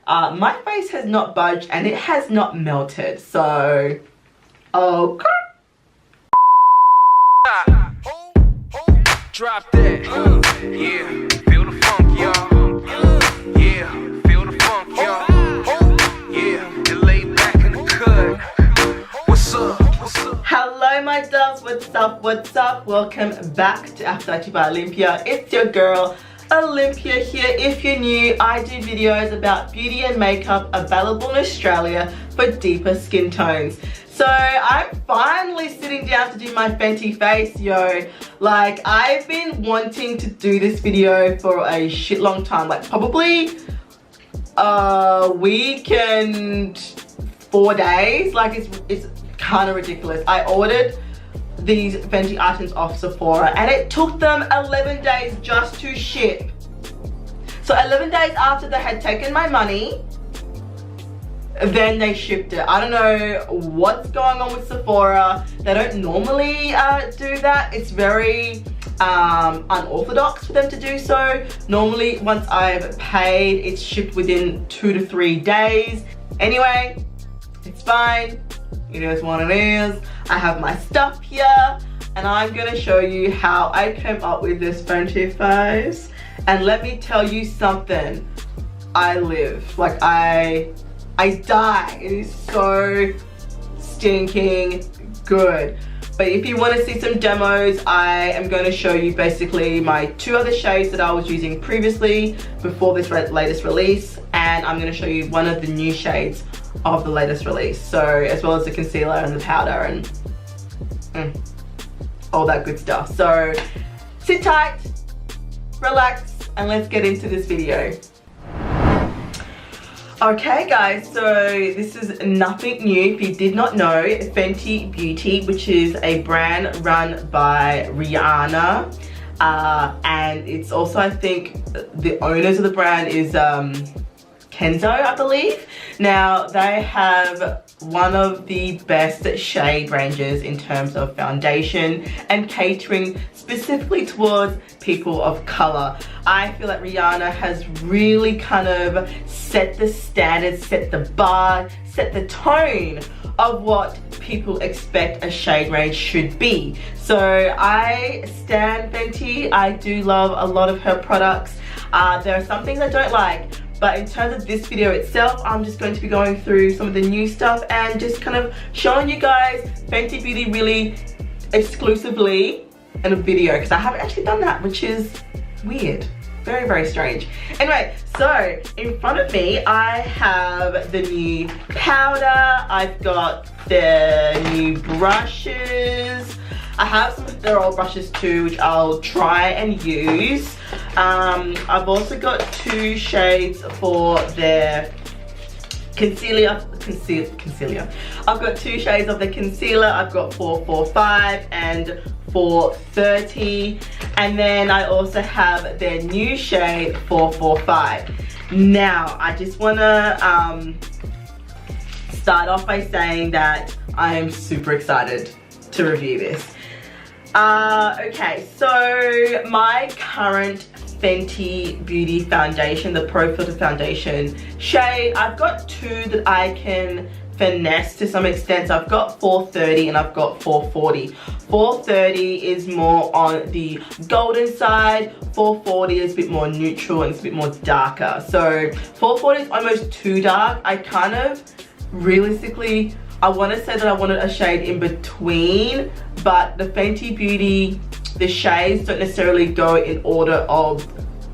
my face has not budged and it has not melted. So, okay. Drop that. Yeah, feel the funk, y'all. Yeah, feel the funk, y'all. Yeah, it laid back in the cut. What's up? What's up? Hello, my doves. What's up? What's up? Welcome back to Afrodite by Olympia. It's your girl, Olympia here. If you're new, I do videos about beauty and makeup available in Australia for deeper skin tones. So I'm finally sitting down to do my Fenty face, yo. Like, I've been wanting to do this video for a shit long time, like probably a week and 4 days. Like, it's kind of ridiculous. I ordered these Fenty items off Sephora and it took them 11 days just to ship. So 11 days after they had taken my money, then they shipped it. I don't know what's going on with Sephora. They don't normally do that. It's very unorthodox for them to do so. Normally, once I've paid, it's shipped within 2 to 3 days. Anyway, it's fine. It is what it is. I have my stuff here and I'm gonna show you how I came up with this Fenty face. And let me tell you something, I live. Like, I die. It is so stinking good. But if you want to see some demos, I am going to show you basically my 2 other shades that I was using previously before this latest release, and I'm going to show you one of the new shades of the latest release. So, as well as the concealer and the powder and all that good stuff. So sit tight, relax, and let's get into this video. Okay guys, so this is nothing new. If you did not know, Fenty Beauty, which is a brand run by Rihanna, and it's also, I think, the owners of the brand is Kenzo, I believe. Now, they have one of the best shade ranges in terms of foundation and catering specifically towards people of color. I feel like Rihanna has really kind of set the standards, set the bar, set the tone of what people expect a shade range should be. So I stan Fenty. I do love a lot of her products. There are some things I don't like, but in terms of this video itself, I'm just going to be going through some of the new stuff and just kind of showing you guys Fenty Beauty really exclusively in a video, because I haven't actually done that, which is weird. Very, very strange. Anyway, so in front of me, I have the new powder. I've got the new brushes. I have some of their old brushes too, which I'll try and use. I've also got 2 shades for their concealer. I've got 2 shades of the concealer. I've got 445 and 430, and then I also have their new shade 445. Now, I just wanna start off by saying that I am super excited to review this. Okay, so my current Fenty Beauty foundation, the Pro Filt'r foundation shade, I've got 2 that I can finesse to some extent. So I've got 430 and I've got 440. 430 is more on the golden side. 440 is a bit more neutral and it's a bit more darker. So 440 is almost too dark. I kind of realistically, I want to say that I wanted a shade in between, but the Fenty Beauty, the shades don't necessarily go in order of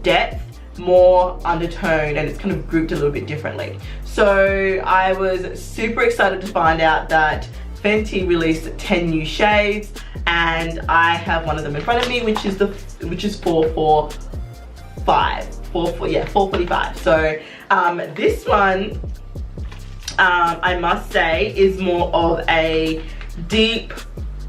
depth, more undertone, and it's kind of grouped a little bit differently. So I was super excited to find out that Fenty released 10 new shades, and I have one of them in front of me, which is 445. 445. So this one, I must say, is more of a deep,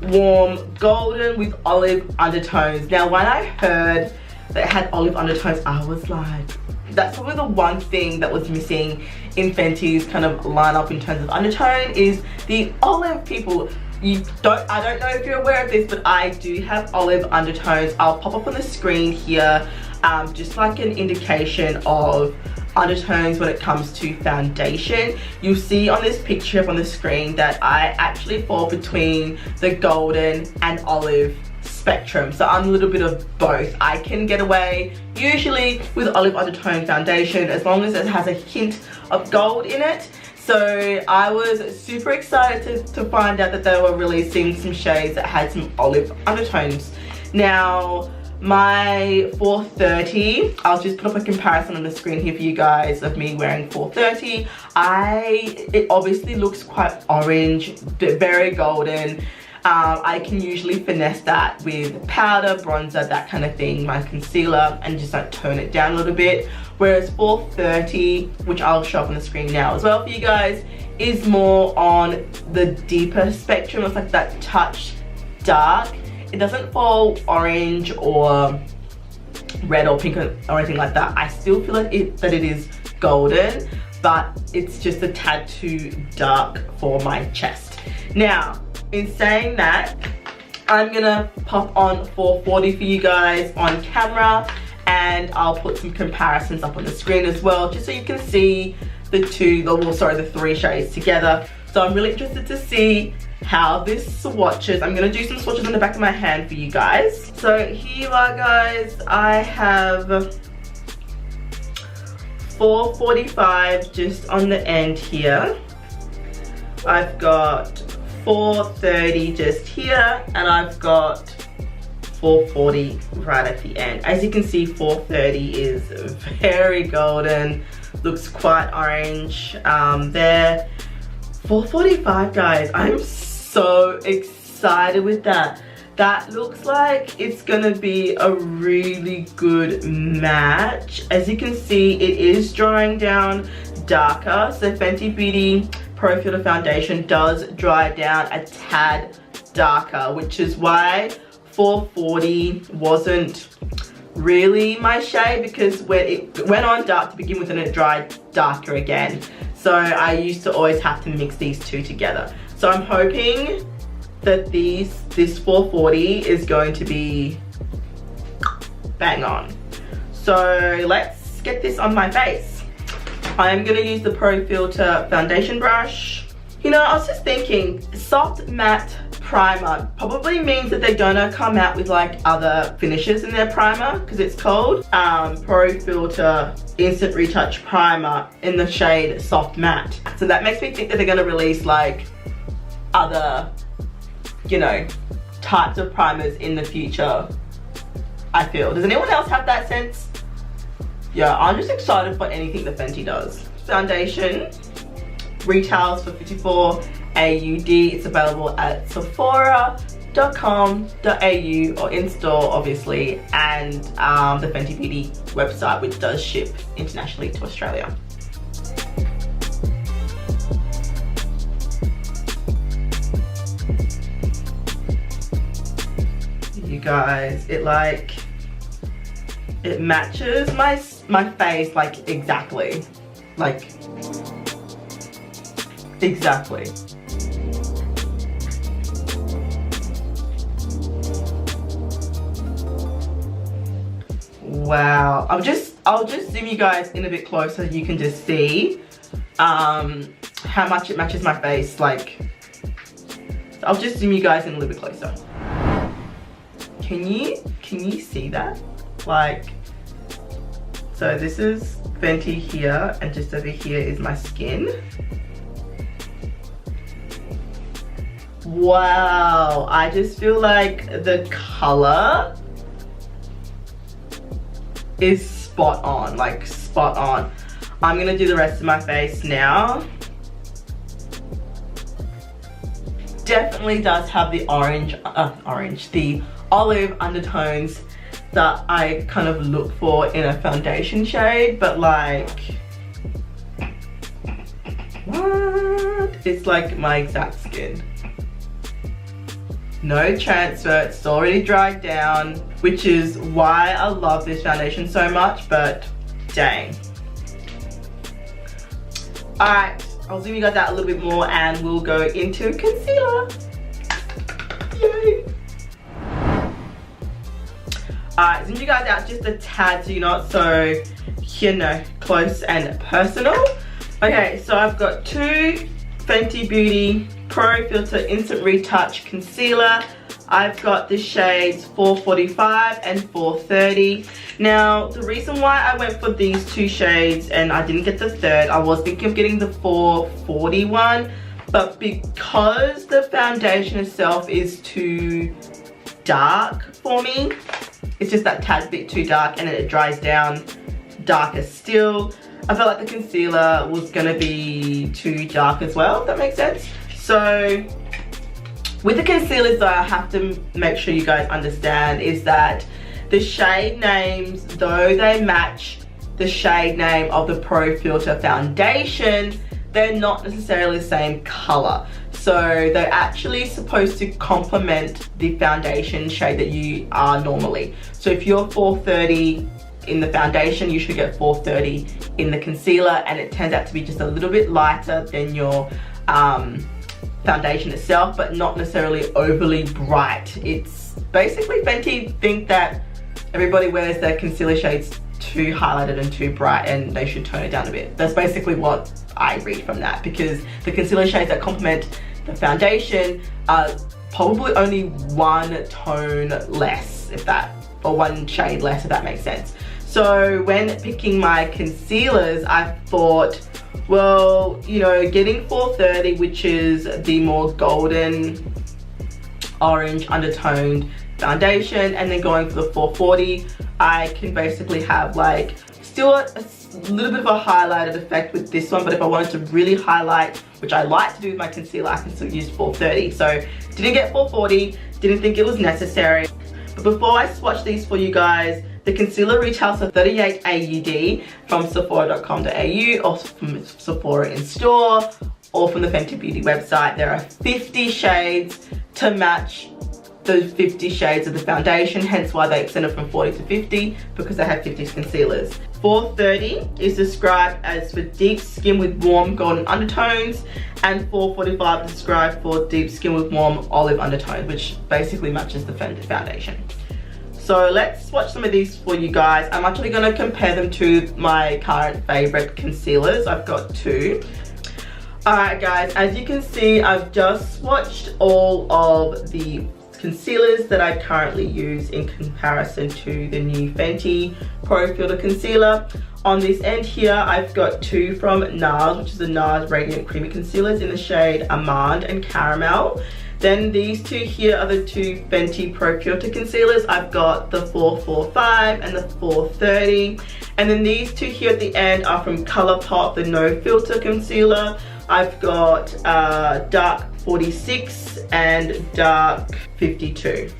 warm golden with olive undertones. Now, when I heard that it had olive undertones, I was like, that's probably the one thing that was missing in Fenty's kind of lineup in terms of undertone, is the olive. People, I don't know if you're aware of this, but I do have olive undertones. I'll pop up on the screen here, just like an indication of undertones when it comes to foundation. You'll see on this picture up on the screen that I actually fall between the golden and olive spectrum, so I'm a little bit of both. I can get away usually with olive undertone foundation as long as it has a hint of gold in it. So I was super excited to find out that they were releasing some shades that had some olive undertones. Now my 430, I'll just put up a comparison on the screen here for you guys of me wearing 430. It obviously looks quite orange, very golden. I can usually finesse that with powder, bronzer, that kind of thing, my concealer, and just like tone it down a little bit. Whereas 430, which I'll show up on the screen now as well for you guys, is more on the deeper spectrum. It's like that touch dark. It doesn't fall orange or red or pink or anything like that. I still feel like that it is golden, but it's just a tad too dark for my chest. Now, in saying that, I'm gonna pop on 440 for you guys on camera, and I'll put some comparisons up on the screen as well, just so you can see the three shades together. So I'm really interested to see how this swatches. I'm gonna do some swatches on the back of my hand for you guys. So here you are, guys. I have 445 just on the end here. I've got 430 just here, and I've got 440 right at the end. As you can see, 430 is very golden, looks quite orange there. 445, guys, I'm so excited with that. That looks like it's gonna be a really good match. As you can see, it is drying down darker, so Fenty Beauty Pro Filt'r foundation does dry down a tad darker, which is why 440 wasn't really my shade, because when it went on dark to begin with and it dried darker again. So I used to always have to mix these two together. So I'm hoping that this 440 is going to be bang on. So let's get this on my face. I'm gonna use the Pro Filt'r foundation brush. You know, I was just thinking, soft matte primer probably means that they're gonna come out with like other finishes in their primer, because it's called Pro Filt'r Instant Retouch Primer in the shade Soft Matte. So that makes me think that they're gonna release like other, you know, types of primers in the future, I feel. Does anyone else have that sense? Yeah, I'm just excited for anything that Fenty does. Foundation retails for 54 AUD. It's available at sephora.com.au or in store, obviously, and the Fenty Beauty website, which does ship internationally to Australia. You guys, it matches my face like exactly. Wow. I'll just zoom you guys in a bit closer so you can just see how much it matches my face. Like, I'll just zoom you guys in a little bit closer. Can you see that? Like, so this is Fenty here, and just over here is my skin. Wow, I just feel like the color is spot on, like spot on. I'm gonna do the rest of my face now. Definitely does have the the olive undertones that I kind of look for in a foundation shade, but like, what? It's like my exact skin. No transfer, it's already dried down, which is why I love this foundation so much, but dang. Alright, I'll zoom you guys out a little bit more and we'll go into concealer. Yay! Alright, zoom you guys out just a tad so you're not so you know, close and personal. Okay, so I've got two Fenty Beauty Pro Filt'r Instant Retouch Concealer. I've got the shades 445 and 430. Now, the reason why I went for these two shades and I didn't get the third, I was thinking of getting the 441, but because the foundation itself is too dark for me, it's just that tad bit too dark, and then it dries down darker still. I felt like the concealer was gonna be too dark as well, if that makes sense. So with the concealers though, I have to make sure you guys understand is that the shade names, though they match the shade name of the Pro Filt'r foundation, they're not necessarily the same color. So they're actually supposed to complement the foundation shade that you are normally. So if you're 430 in the foundation, you should get 430 in the concealer, and it turns out to be just a little bit lighter than your foundation itself, but not necessarily overly bright. It's basically Fenty think that everybody wears their concealer shades too highlighted and too bright, and they should tone it down a bit. That's basically what I read from that, because the concealer shades that complement the foundation are probably only one tone less, if that, or one shade less, if that makes sense. So when picking my concealers, I thought, well, you know, getting 430, which is the more golden orange undertoned foundation, and then going for the 440, I can basically have like still a little bit of a highlighted effect with this one, but if I wanted to really highlight, which I like to do with my concealer, I can still use 430. So didn't get 440, didn't think it was necessary. But before I swatch these for you guys, the concealer retails for 38 AUD from Sephora.com.au or from Sephora in store or from the Fenty Beauty website. There are 50 shades to match the 50 shades of the foundation, hence why they extended from 40 to 50, because they have 50 concealers. 430 is described as for deep skin with warm golden undertones, and 445 is described for deep skin with warm olive undertones, which basically matches the Fenty foundation. So let's swatch some of these for you guys. I'm actually going to compare them to my current favorite concealers. I've got two. Alright guys, as you can see, I've just swatched all of the concealers that I currently use in comparison to the new Fenty Pro Filt'r concealer. On this end here, I've got two from NARS, which is the NARS Radiant Creamy Concealers in the shade Almond and Caramel. Then these two here are the two Fenty Pro Filt'r concealers. I've got the 445 and the 430. And then these two here at the end are from Colourpop, the No Filter concealer. I've got Dark 46 and Dark 52.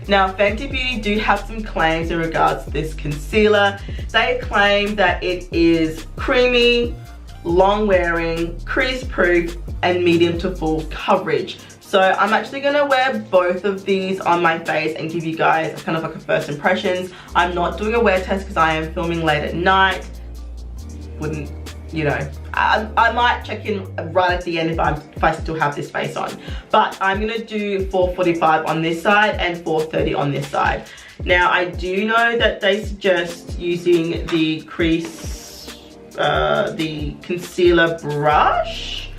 Now Fenty Beauty do have some claims in regards to this concealer. They claim that it is creamy, long wearing, crease proof, and medium to full coverage. So I'm actually gonna wear both of these on my face and give you guys kind of like a first impressions. I'm not doing a wear test because I am filming late at night. Wouldn't, you know, I might check in right at the end if I still have this face on. But I'm gonna do 445 on this side and 430 on this side. Now I do know that they suggest using the the concealer brush,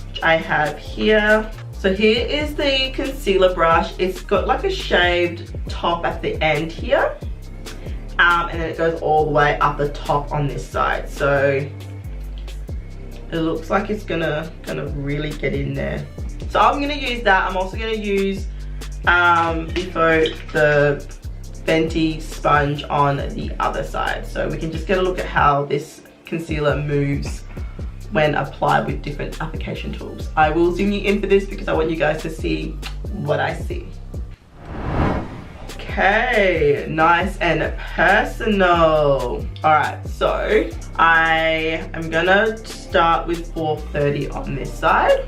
which I have here. So here is the concealer brush. It's got like a shaved top at the end here. And then it goes all the way up the top on this side. So it looks like it's gonna kind of really get in there. So I'm gonna use that. I'm also gonna use the Fenty sponge on the other side. So we can just get a look at how this concealer moves when applied with different application tools. I will zoom you in for this because I want you guys to see what I see. Okay, nice and personal. All right, so I am gonna start with 430 on this side.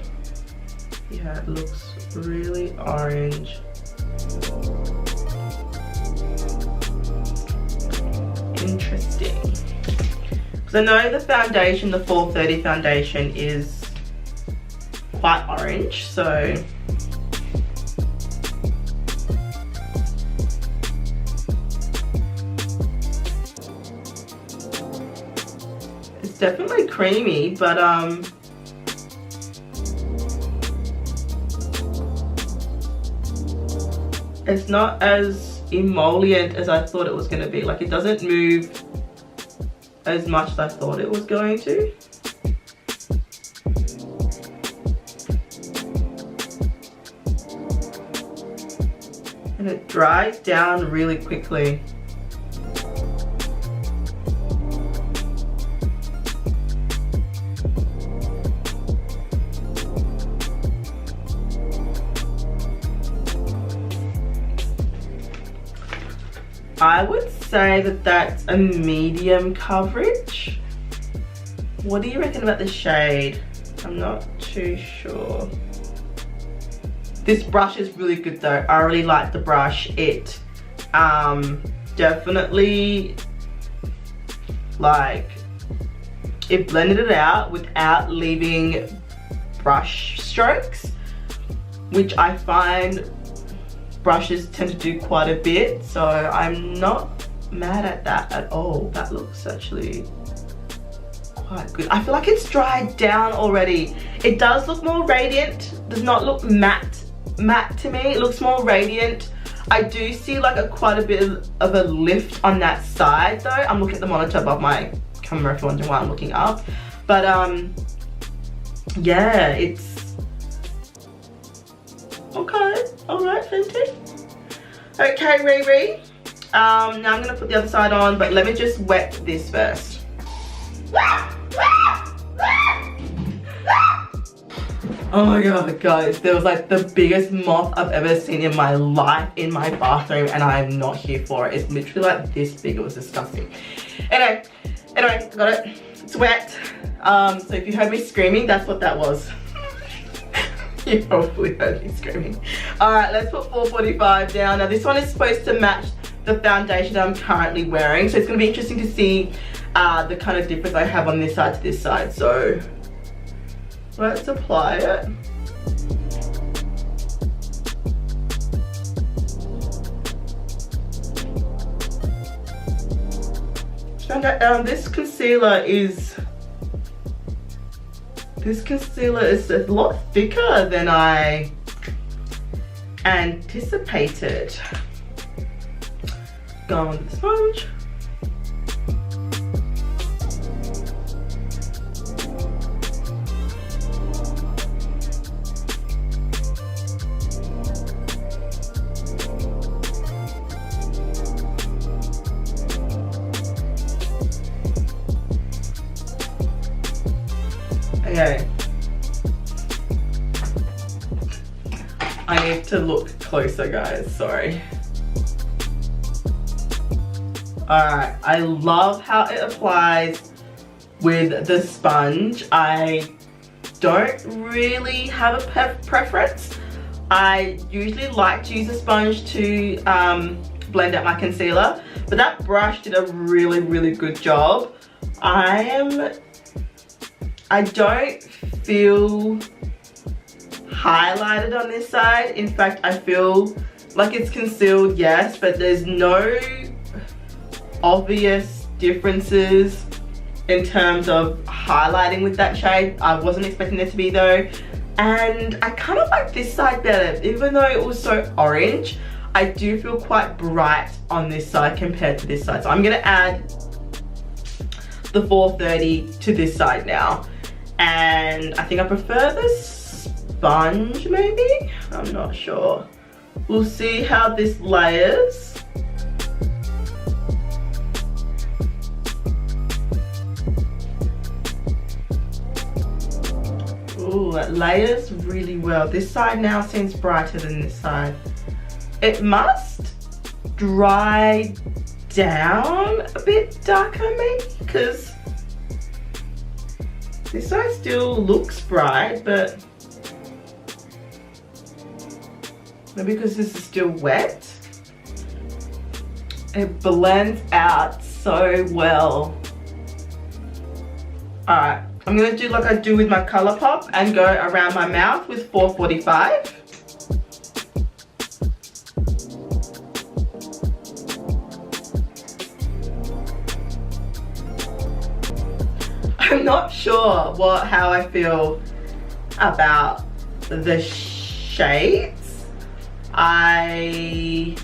Yeah, it looks really orange. Interesting. Because I know the foundation, the 430 foundation is quite orange, so definitely creamy, but it's not as emollient as I thought it was going to be. Like, it doesn't move as much as I thought it was going to. And it dries down really quickly. I would say that that's a medium coverage. What do you reckon about the shade? I'm not too sure. This brush is really good though. I really like the brush. It definitely, like, it blended it out without leaving brush strokes, which I find brushes tend to do quite a bit, so I'm not mad at that at all. That looks actually quite good. I feel like it's dried down already. It does look more radiant, does not look matte to me. It looks more radiant. I do see like quite a bit of a lift on that side though. I'm looking at the monitor above my camera if you're wondering why I'm looking up, but yeah, it's okay. All right, Fenty. Okay, Riri. Now I'm gonna put the other side on, but let me just wet this first. Oh my god, guys, there was like the biggest moth I've ever seen in my life in my bathroom, and I'm not here for it. It's literally like this big. It was disgusting. Anyway, got it. It's wet. So if you heard me screaming, that's what that was. You probably heard me screaming. Alright, let's put 445 down. Now this one is supposed to match the foundation I'm currently wearing, so it's going to be interesting to see the kind of difference I have on this side to this side. So let's apply it. This concealer is a lot thicker than I anticipated. Go on with the sponge. Okay. I need to look closer, guys, sorry. Alright, I love how it applies with the sponge. I don't really have a preference. I usually like to use a sponge to blend out my concealer, but that brush did a really, really good job. I don't feel highlighted on this side. In fact, I feel like it's concealed, yes, but there's no obvious differences in terms of highlighting with that shade. I wasn't expecting there to be though. And I kind of like this side better. Even though it was so orange, I do feel quite bright on this side compared to this side. So I'm gonna add the 430 to this side now. And I think I prefer the sponge maybe? I'm not sure. We'll see how this layers. Ooh, it layers really well. This side now seems brighter than this side. It must dry down a bit darker maybe, because this side still looks bright, but maybe because this is still wet. It blends out so well. Alright, I'm going to do like I do with my Colourpop and go around my mouth with 445. I'm not sure how I feel about the shades. I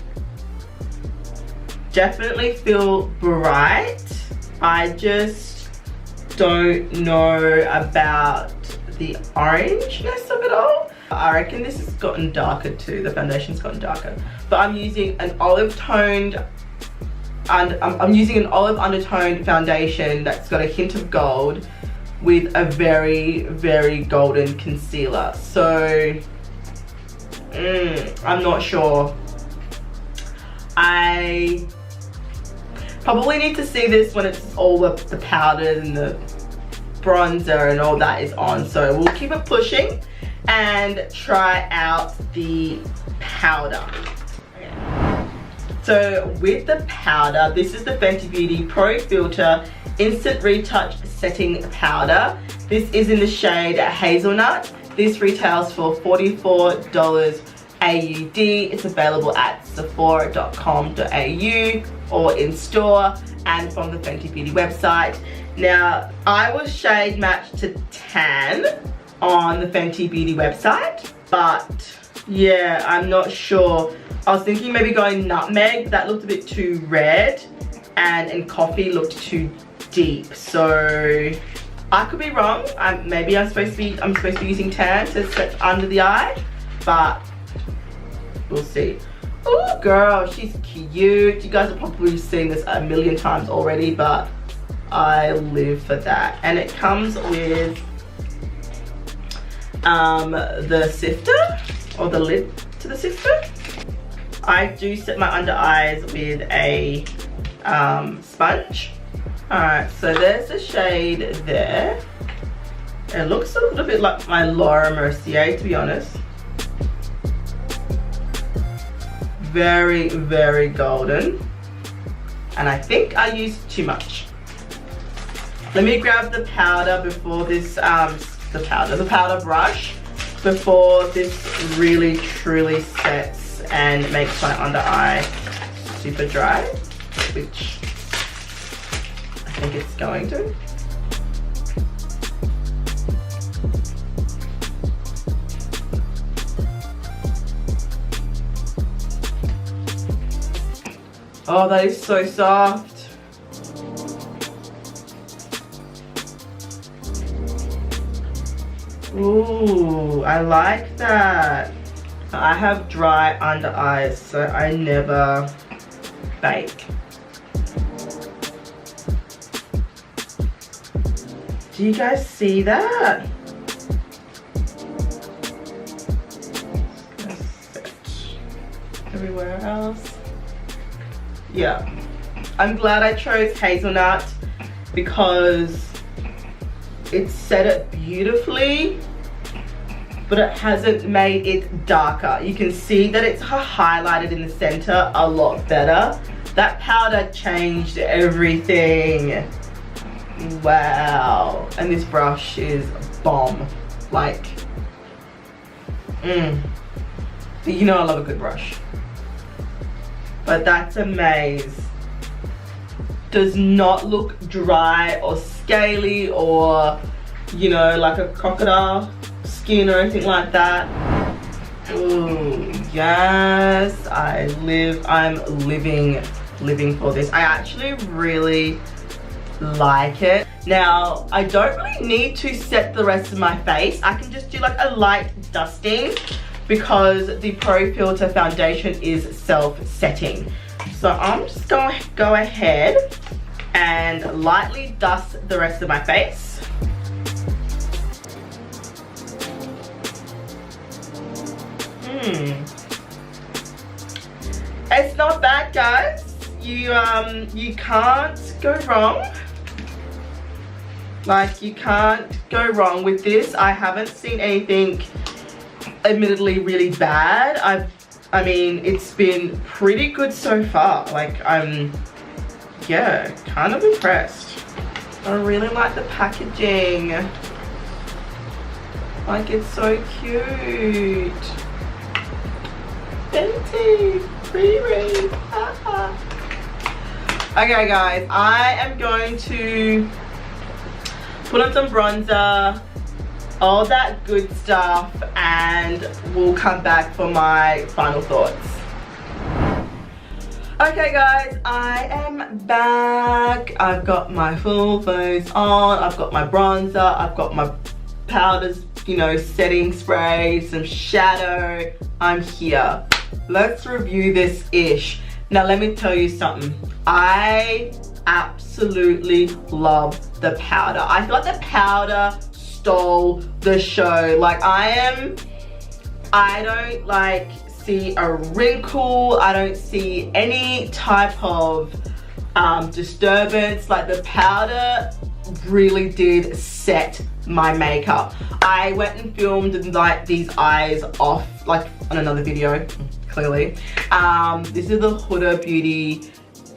definitely feel bright. I just don't know about the orangeness of it all. I reckon this has gotten darker too. The foundation's gotten darker. But I'm using an olive toned, and I'm using an olive undertoned foundation that's got a hint of gold with a very, very golden concealer. So I'm not sure. I probably need to see this when it's all the powders and the bronzer and all that is on. So we'll keep it pushing and try out the powder. Okay. So with the powder, this is the Fenty Beauty Pro Filt'r Instant Retouch Setting Powder. This is in the shade Hazelnut. This retails for $44 AUD. It's available at sephora.com.au or in store and from the Fenty Beauty website. Now, I was shade matched to tan on the Fenty Beauty website, but yeah, I'm not sure. I was thinking maybe going nutmeg, but that looked a bit too red, and coffee looked too deep. So I could be wrong. Maybe I'm supposed to be using tan to set under the eye, but we'll see. Oh girl, she's cute. You guys have probably seen this a million times already, but I live for that. And it comes with the sifter, or the lid to the sifter. I do set my under eyes with a sponge. Alright, so there's the shade there. It looks a little bit like my Laura Mercier, to be honest. Very, very golden. And I think I used too much. Let me grab the powder before this, the powder brush, before this really truly sets and makes my under eye super dry, which I think it's going to. Oh, that is so soft. Ooh, I like that. I have dry under eyes, so I never bake. Do you guys see that? Everywhere else. Yeah, I'm glad I chose Hazelnut because it set it beautifully, but it hasn't made it darker. You can see that it's highlighted in the center a lot better. That powder changed everything. Wow. And this brush is bomb. Like, but you know I love a good brush. But that's amazing. Does not look dry or scaly or, you know, like a crocodile skin or anything like that. Ooh, yes, I'm living for this. I actually really like it. Now, I don't really need to set the rest of my face. I can just do like a light dusting because the Pro Filt'r foundation is self-setting. So I'm just going to go ahead and lightly dust the rest of my face. It's not bad, guys. You can't go wrong. Like, you can't go wrong with this. I haven't seen anything admittedly really bad. I mean, it's been pretty good so far. Like, I'm, yeah, kind of impressed. I really like the packaging. Like, it's so cute. Fenty, Riri. Okay, guys, I am going to put on some bronzer, all that good stuff, and we'll come back for my final thoughts. Okay guys, I am back. I've got my full face on, I've got my bronzer, I've got my powders, you know, setting spray, some shadow. I'm here. Let's review this ish. Now let me tell you something. I absolutely love the powder. I feel like the powder stole the show. Like I don't like see a wrinkle, I don't see any type of disturbance. Like the powder really did set my makeup. I went and filmed like these eyes off like on another video, clearly. This is the Huda Beauty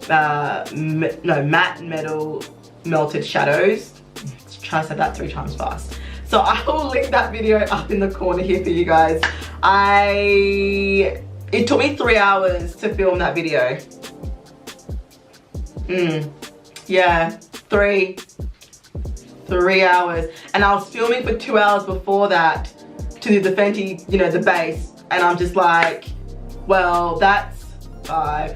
matte metal melted shadows. Let's try to say that 3 times fast. So I will link that video up in the corner here for you guys. It took me 3 hours to film that video. Yeah, 3 hours. And I was filming for 2 hours before that to do the Fenty, you know, the base. And I'm just like, well, that's 5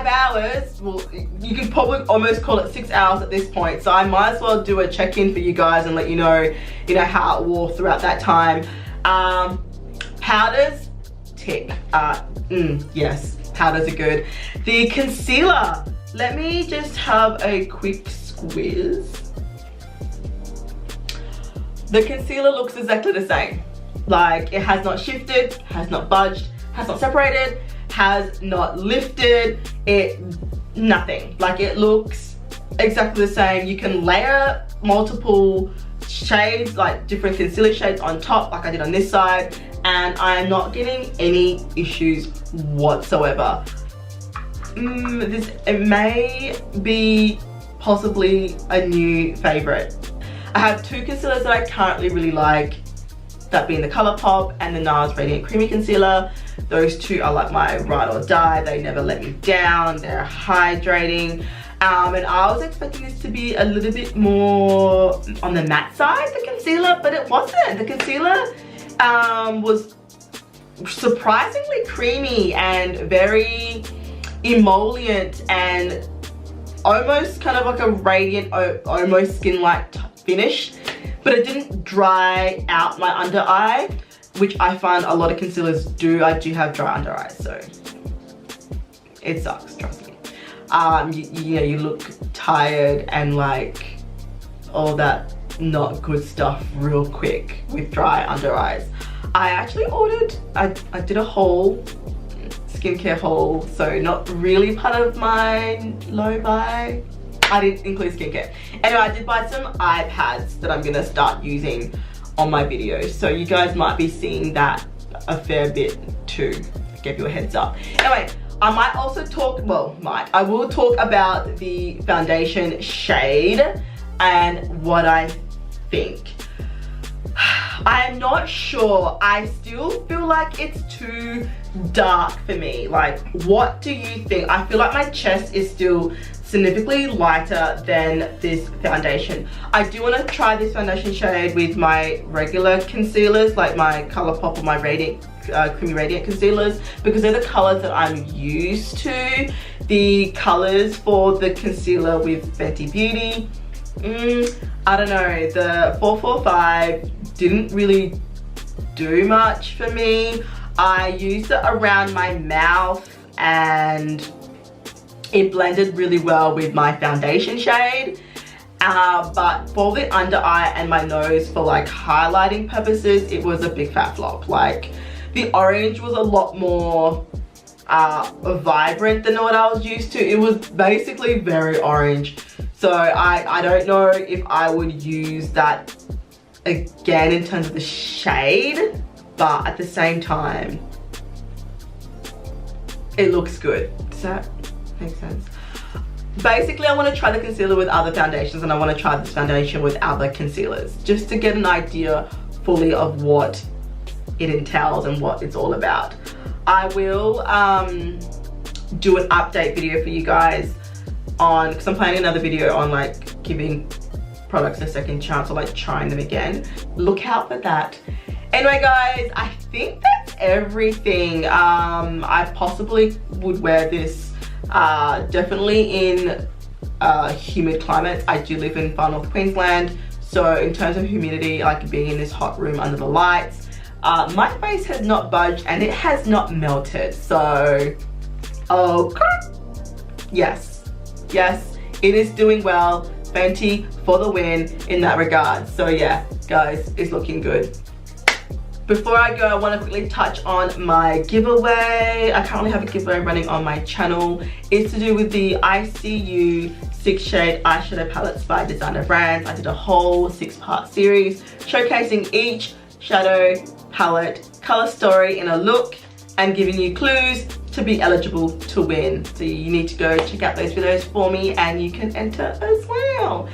hours. Well, you could probably almost call it 6 hours at this point. So I might as well do a check-in for you guys and let you know how it wore throughout that time. Powders, tick. Yes, powders are good. The concealer, let me just have a quick squeeze. The concealer looks exactly the same. Like it has not shifted, has not budged, has not separated, has not lifted, nothing. Like it looks exactly the same. You can layer multiple shades, like different concealer shades on top like I did on this side, and I am not getting any issues whatsoever. It may be possibly a new favorite. I have 2 concealers that I currently really like, that being the Colourpop and the NARS Radiant Creamy Concealer. Those 2 are like my ride or die. They never let me down. They're hydrating. And I was expecting this to be a little bit more on the matte side, the concealer, but it wasn't. The concealer was surprisingly creamy and very emollient and almost kind of like a radiant, almost skin-like finish. But it didn't dry out my under eye, which I find a lot of concealers do. I do have dry under eyes, so it sucks, trust me. You look tired and like all that not good stuff real quick with dry under eyes. I actually ordered, I did a haul, skincare haul, so not really part of my low buy. I didn't include skincare. Anyway, I did buy some eye pads that I'm gonna start using on my videos, so you guys might be seeing that a fair bit too. Give you a heads up. Anyway, I might also talk, I will talk about the foundation shade and what I think. I'm not sure. I still feel like it's too dark for me. Like, what do you think? I feel like my chest is still significantly lighter than this foundation. I do want to try this foundation shade with my regular concealers, like my Colourpop or my Radiant, Creamy Radiant concealers, because they're the colors that I'm used to. The colors for the concealer with Fenty Beauty, I don't know, the 445 didn't really do much for me. I used it around my mouth and it blended really well with my foundation shade, but for the under eye and my nose for like highlighting purposes, it was a big fat flop. Like the orange was a lot more vibrant than what I was used to. It was basically very orange, so I don't know if I would use that again in terms of the shade, but at the same time it looks good. Does that make sense? Basically, I want to try the concealer with other foundations, and I want to try this foundation with other concealers just to get an idea fully of what it entails and what it's all about. I will do an update video for you guys on, because I'm planning another video on like giving products a second chance or like trying them again. Look out for that. Anyway guys, I think that's everything. I possibly would wear this definitely in humid climates. I do live in far north Queensland, so in terms of humidity, like being in this hot room under the lights, my face has not budged and it has not melted. So okay, yes, it is doing well. Fenty for the win in that regard. So yeah guys, it's looking good. Before I go, I want to quickly touch on my giveaway. I currently have a giveaway running on my channel. It's to do with the ICU 6 shade eyeshadow palettes by designer brands. I did a whole 6-part series showcasing each shadow palette color story in a look and giving you clues to be eligible to win. So you need to go check out those videos for me and you can enter as well.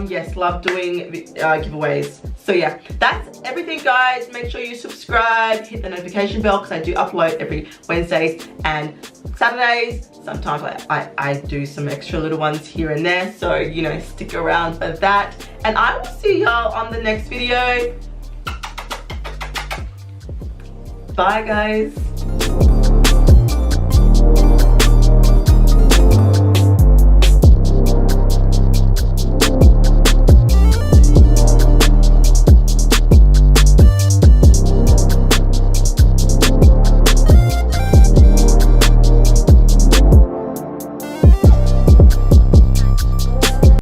Yes, love doing giveaways. So yeah, that's everything guys. Make sure you subscribe, hit the notification bell because I do upload every Wednesdays and Saturdays. Sometimes I do some extra little ones here and there, so you know, stick around for that. And I will see y'all on the next video. Bye guys.